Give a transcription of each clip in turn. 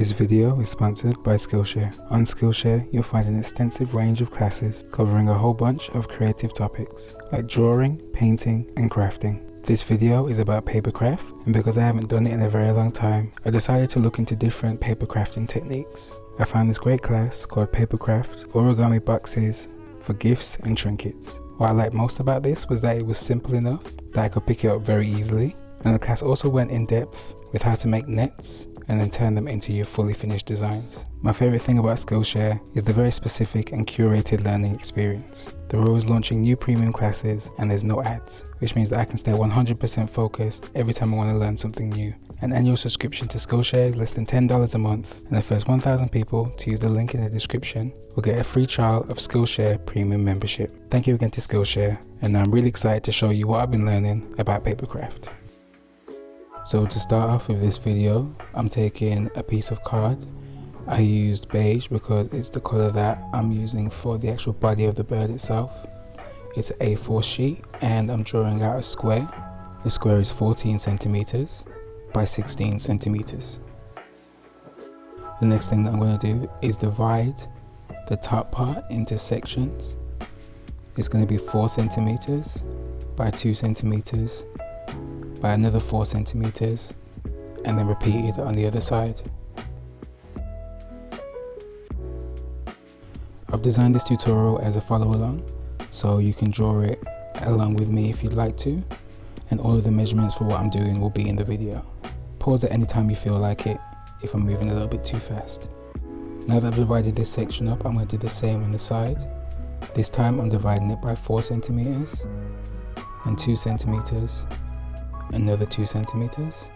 This video is sponsored by Skillshare. On Skillshare, you'll find an extensive range of classes covering a whole bunch of creative topics like drawing, painting, and crafting. This video is about papercraft, and because I haven't done it in a very long time, I decided to look into different paper crafting techniques. I found this great class called Papercraft Origami Boxes for Gifts and Trinkets. What I liked most about this was that it was simple enough that I could pick it up very easily, and the class also went in depth with how to make nets and then turn them into your fully finished designs. My favorite thing about Skillshare is the very specific and curated learning experience. They're always launching new premium classes and there's no ads, which means that I can stay 100% focused every time I want to learn something new. An annual subscription to Skillshare is less than $10 a month, and the first 1,000 people to use the link in the description will get a free trial of Skillshare Premium membership. Thank you again to Skillshare, and I'm really excited to show you what I've been learning about papercraft. So to start off with this video, I'm taking a piece of card. I used beige because it's the color that I'm using for the actual body of the bird itself. It's an A4 sheet and I'm drawing out a square. The square is 14 centimeters by 16 centimeters. The next thing that I'm going to do is divide the top part into sections. It's going to be 4 centimeters by 2 centimeters by another 4 centimeters, and then repeat it on the other side. I've designed this tutorial as a follow along, so you can draw it along with me if you'd like to, and all of the measurements for what I'm doing will be in the video. Pause at any time you feel like it if I'm moving a little bit too fast. Now that I've divided this section up, I'm going to do the same on the side. This time I'm dividing it by 4 centimeters and 2 centimeters, another 2 centimeters,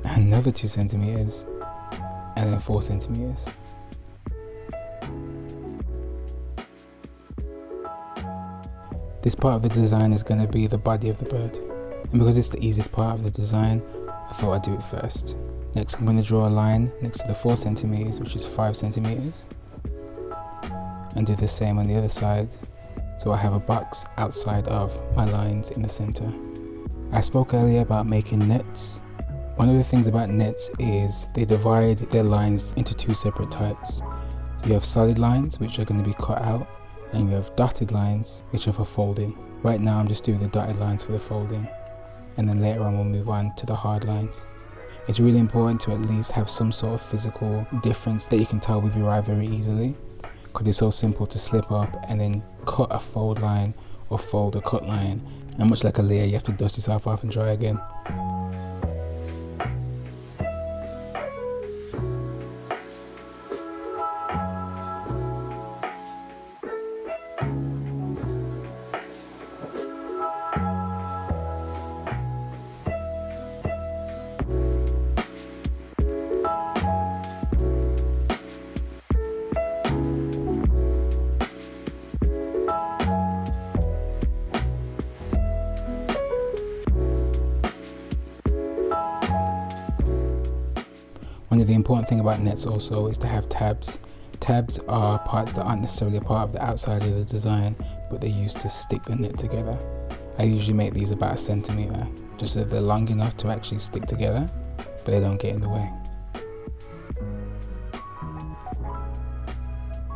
another 2 centimeters, and then 4 centimeters. This part of the design is going to be the body of the bird, and because it's the easiest part of the design, I thought I'd do it first. Next, I'm going to draw a line next to the 4 centimeters, which is 5 centimeters, and do the same on the other side, so I have a box outside of my lines in the center. I spoke earlier about making nets. One of the things about nets is they divide their lines into 2 separate types. You have solid lines, which are going to be cut out, and you have dotted lines, which are for folding. Right now I'm just doing the dotted lines for the folding, and then later on we'll move on to the hard lines. It's really important to at least have some sort of physical difference that you can tell with your eye very easily, because it's so simple to slip up and then cut a fold line or fold a cut line, and much like a layer, you have to dust yourself off and try again. One of the important things about nets also is to have tabs. Tabs are parts that aren't necessarily a part of the outside of the design, but they're used to stick the net together. I usually make these about 1 centimeter, just so they're long enough to actually stick together, but they don't get in the way.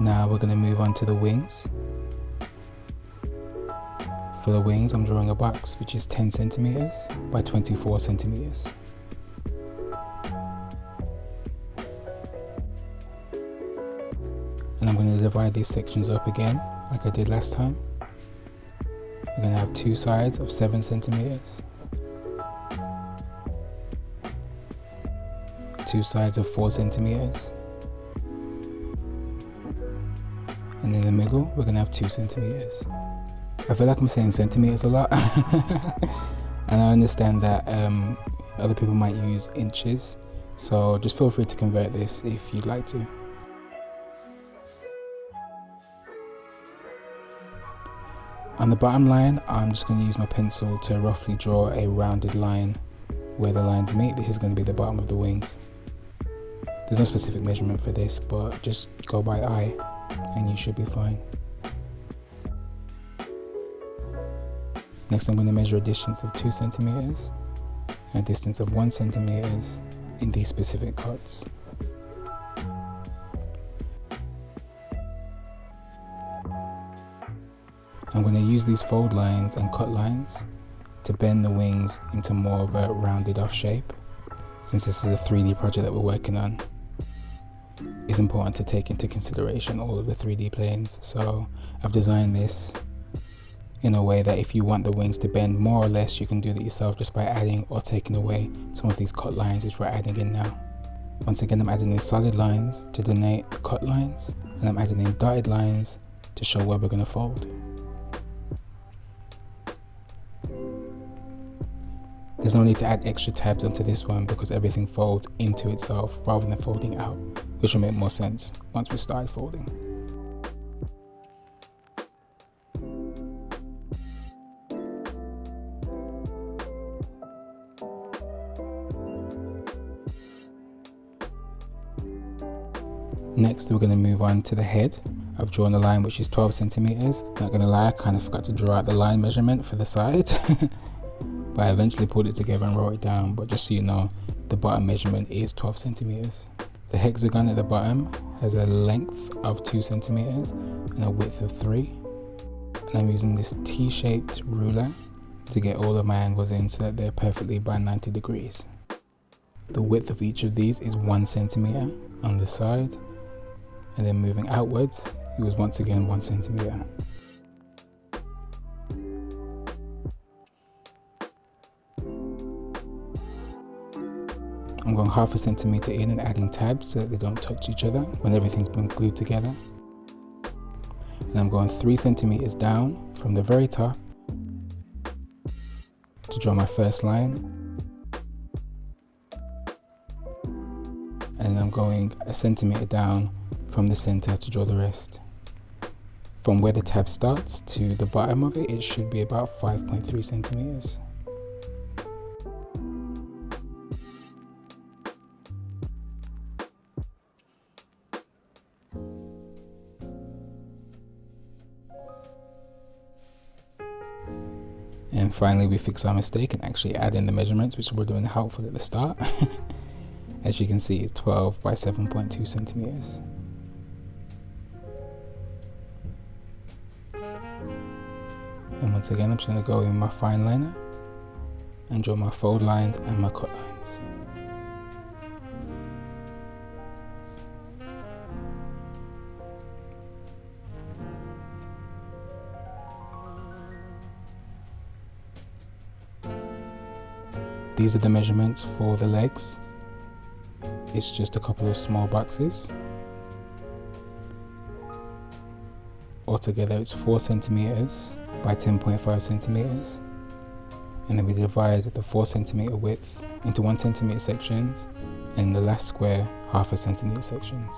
Now we're going to move on to the wings. For the wings, I'm drawing a box which is 10 centimeters by 24 centimeters. And I'm going to divide these sections up again, like I did last time. We're going to have 2 sides of 7 centimeters, 2 sides of 4 centimeters, and in the middle we're going to have 2 centimeters. I feel like I'm saying centimeters a lot, and I understand that other people might use inches, so just feel free to convert this if you'd like to. On the bottom line, I'm just going to use my pencil to roughly draw a rounded line where the lines meet. This is going to be the bottom of the wings. There's no specific measurement for this, but just go by eye and you should be fine. Next, I'm going to measure a distance of 2 centimeters and a distance of 1 centimeter in these specific cuts. I'm going to use these fold lines and cut lines to bend the wings into more of a rounded off shape. Since this is a 3D project that we're working on, it's important to take into consideration all of the 3D planes. So I've designed this in a way that if you want the wings to bend more or less, you can do that yourself just by adding or taking away some of these cut lines which we're adding in now. Once again, I'm adding in solid lines to denote the cut lines, and I'm adding in dotted lines to show where we're going to fold. There's no need to add extra tabs onto this one because everything folds into itself rather than folding out, which will make more sense once we start folding. Next, we're going to move on to the head. I've drawn a line which is 12 centimeters. Not going to lie, I kind of forgot to draw out the line measurement for the side. But I eventually pulled it together and wrote it down, but just so you know, the bottom measurement is 12 centimeters. The hexagon at the bottom has a length of 2 centimeters and a width of 3. And I'm using this T-shaped ruler to get all of my angles in so that they're perfectly by 90 degrees. The width of each of these is 1 centimeter on the side, and then moving outwards, it was once again 1 centimeter. I'm going 1/2 centimeter in and adding tabs so that they don't touch each other when everything's been glued together. And I'm going 3 centimeters down from the very top to draw my first line. And then I'm going 1 centimeter down from the center to draw the rest. From where the tab starts to the bottom of it, it should be about 5.3 centimeters. And finally, we fix our mistake and actually add in the measurements, which were doing helpful at the start. As you can see, it's 12 by 7.2 centimeters. And once again, I'm just going to go in my fine liner and draw my fold lines and my cut lines. These are the measurements for the legs. It's just a couple of small boxes. Altogether it's 4 centimeters by 10.5 centimeters. And then we divide the 4 centimeter width into 1 centimeter sections, and the last square 1/2 centimeter sections.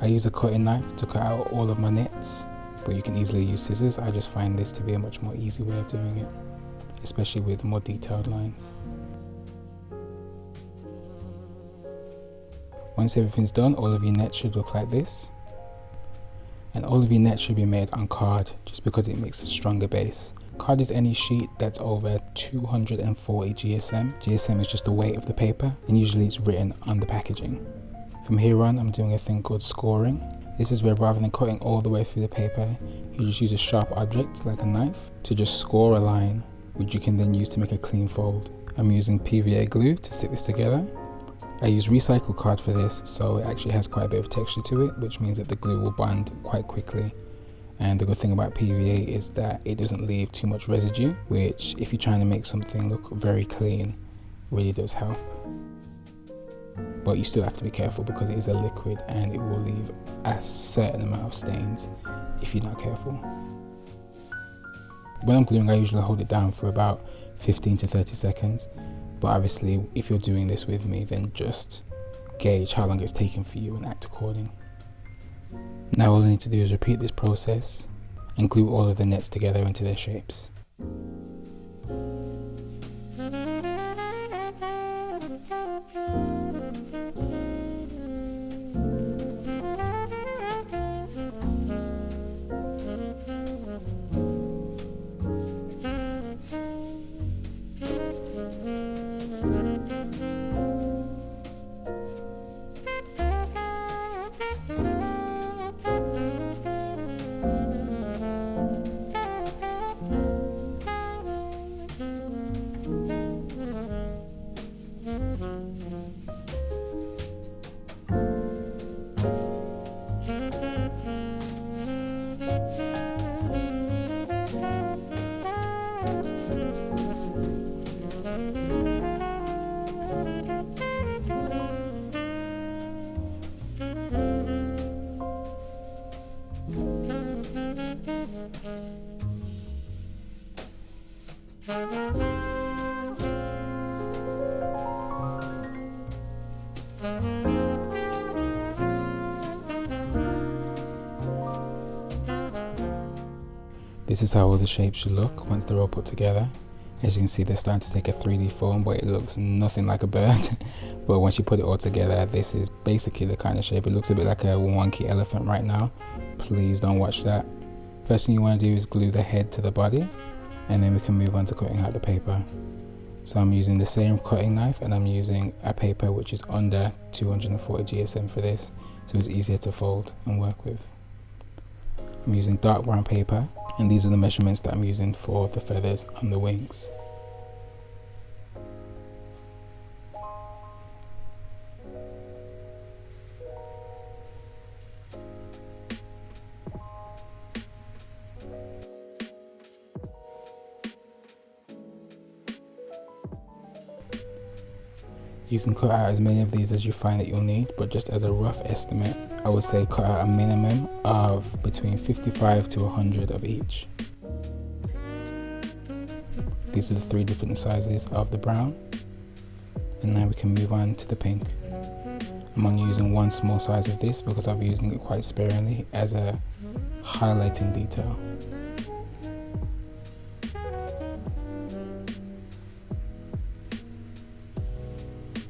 I use a cutting knife to cut out all of my nits, but you can easily use scissors. I just find this to be a much more easy way of doing it, especially with more detailed lines. Once everything's done, all of your nets should look like this. And all of your nets should be made on card, just because it makes a stronger base. Card is any sheet that's over 240 GSM. GSM is just the weight of the paper, and usually it's written on the packaging. From here on, I'm doing a thing called scoring. This is where rather than cutting all the way through the paper, you just use a sharp object like a knife to just score a line, which you can then use to make a clean fold. I'm using PVA glue to stick this together. I use recycled card for this, so it actually has quite a bit of texture to it, which means that the glue will bond quite quickly. And the good thing about PVA is that it doesn't leave too much residue, which if you're trying to make something look very clean, really does help. But you still have to be careful because it is a liquid and it will leave a certain amount of stains if you're not careful. When I'm gluing, I usually hold it down for about 15 to 30 seconds. But obviously, if you're doing this with me, then just gauge how long it's taking for you and act according. Now all I need to do is repeat this process and glue all of the nets together into their shapes. This is how all the shapes should look once they're all put together. As you can see, they're starting to take a 3D form, but it looks nothing like a bird. But once you put it all together, this is basically the kind of shape. It looks a bit like a wonky elephant right now. Please don't watch that. First thing you want to do is glue the head to the body, and then we can move on to cutting out the paper. So I'm using the same cutting knife, and I'm using a paper which is under 240 GSM for this, so it's easier to fold and work with. I'm using dark brown paper, and these are the measurements that I'm using for the feathers on the wings. You can cut out as many of these as you find that you'll need, but just as a rough estimate, I would say cut out a minimum of between 55 to 100 of each. These are the 3 different sizes of the brown, and now we can move on to the pink. I'm only using one small size of this because I'll be using it quite sparingly as a highlighting detail.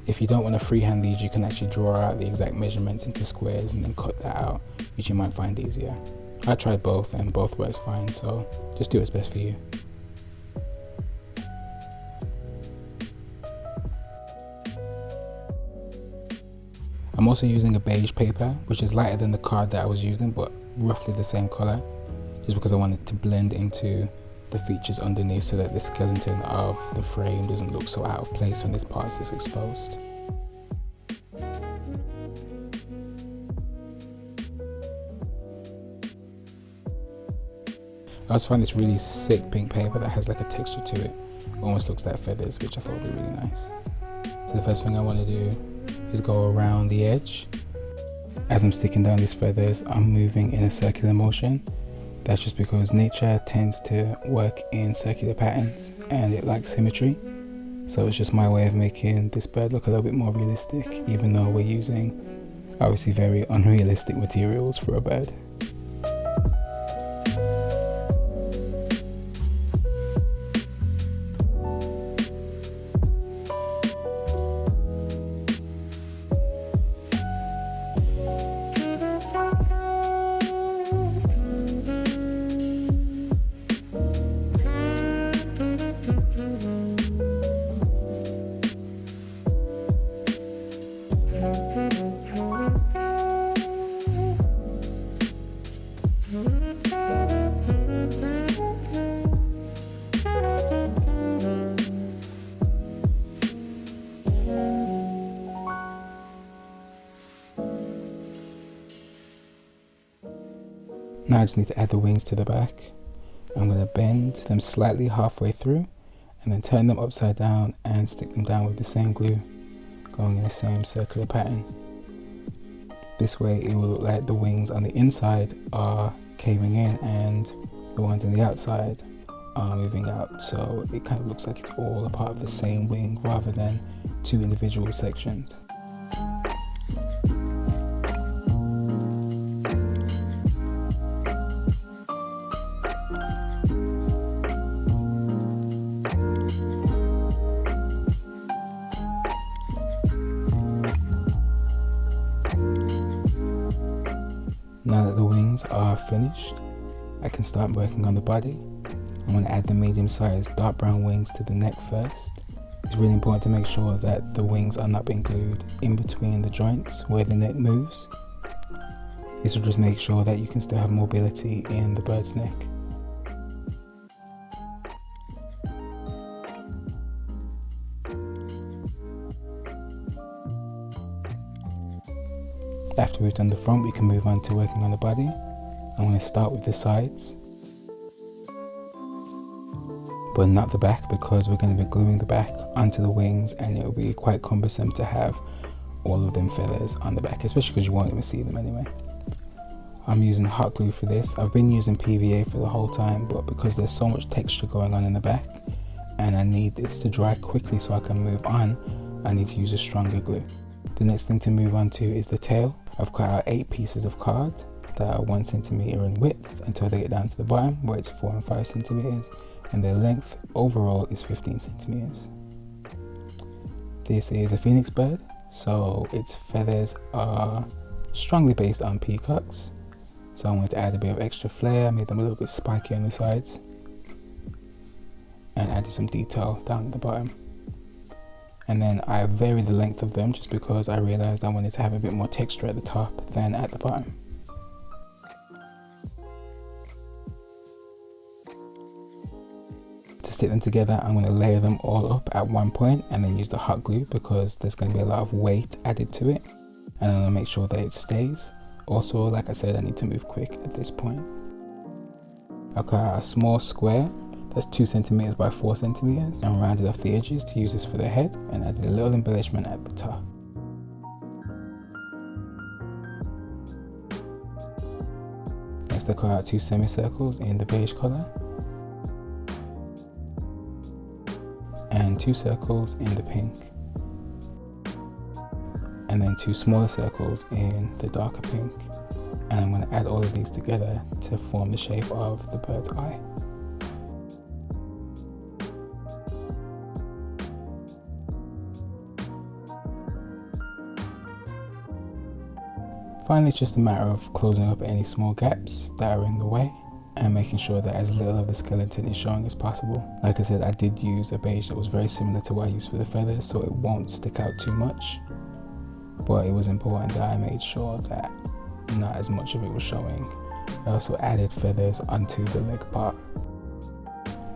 If you don't want to freehand these, you can actually draw out the exact measurements into squares and then cut that out, which you might find easier. I tried both and both works fine, so just do what's best for you. I'm also using a beige paper, which is lighter than the card that I was using, but roughly the same color, just because I wanted to blend into the features underneath so that the skeleton of the frame doesn't look so out of place when this part is exposed. I also find this really sick pink paper that has like a texture to it. It almost looks like feathers, which I thought would be really nice. So the first thing I want to do is go around the edge. As I'm sticking down these feathers, I'm moving in a circular motion. That's just because nature tends to work in circular patterns and it likes symmetry. So it's just my way of making this bird look a little bit more realistic, even though we're using obviously very unrealistic materials for a bird. Now I just need to add the wings to the back. I'm going to bend them slightly halfway through and then turn them upside down and stick them down with the same glue, going in the same circular pattern. This way it will look like the wings on the inside are caving in and the ones on the outside are moving out, so it kind of looks like it's all a part of the same wing rather than 2 individual sections. Now that the wings are finished, I can start working on the body. I'm going to add the medium-sized dark brown wings to the neck first. It's really important to make sure that the wings are not being glued in between the joints where the neck moves. This will just make sure that you can still have mobility in the bird's neck. After we've done the front, we can move on to working on the body. I'm going to start with the sides, but not the back, because we're going to be gluing the back onto the wings and it will be quite cumbersome to have all of them feathers on the back, especially because you won't even see them anyway. I'm using hot glue for this. I've been using PVA for the whole time, but because there's so much texture going on in the back and I need this to dry quickly so I can move on, I need to use a stronger glue. The next thing to move on to is the tail. I've cut out 8 pieces of card that are 1 centimeter in width until they get down to the bottom where it's 4 and 5 centimeters, and their length overall is 15 centimeters. This is a phoenix bird, so its feathers are strongly based on peacocks. So I wanted to add a bit of extra flair, made them a little bit spiky on the sides, and added some detail down at the bottom. And then I varied the length of them just because I realized I wanted to have a bit more texture at the top than at the bottom. To stick them together, I'm going to layer them all up at one point and then use the hot glue because there's going to be a lot of weight added to it, and I'm going to make sure that it stays. Also, like I said, I need to move quick at this point. I cut out a small square that's 2 centimeters by 4 centimeters and rounded off the edges to use this for the head, and added a little embellishment at the top. Next I cut out 2 semicircles in the beige color and 2 circles in the pink, and then 2 smaller circles in the darker pink, and I'm going to add all of these together to form the shape of the bird's eye. Finally, it's just a matter of closing up any small gaps that are in the way and making sure that as little of the skeleton is showing as possible. Like I said, I did use a beige that was very similar to what I used for the feathers, so it won't stick out too much, but it was important that I made sure that not as much of it was showing. I also added feathers onto the leg part.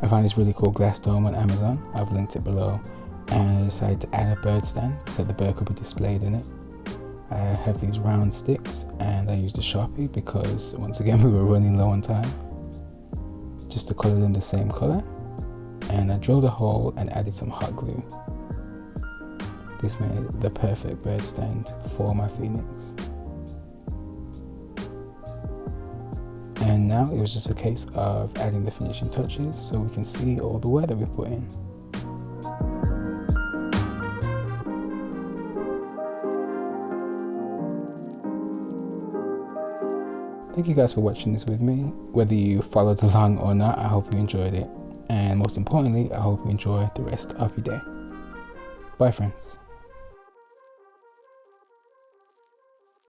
I found this really cool glass dome on Amazon, I've linked it below, and I decided to add a bird stand so the bird could be displayed in it. I have these round sticks and I used a Sharpie because once again we were running low on time, just to color them the same color, and I drilled a hole and added some hot glue. This made the perfect bird stand for my phoenix. And now it was just a case of adding the finishing touches so we can see all the work that we put in. Thank you guys for watching this with me. Whether you followed along or not, I hope you enjoyed it. And most importantly, I hope you enjoy the rest of your day. Bye friends.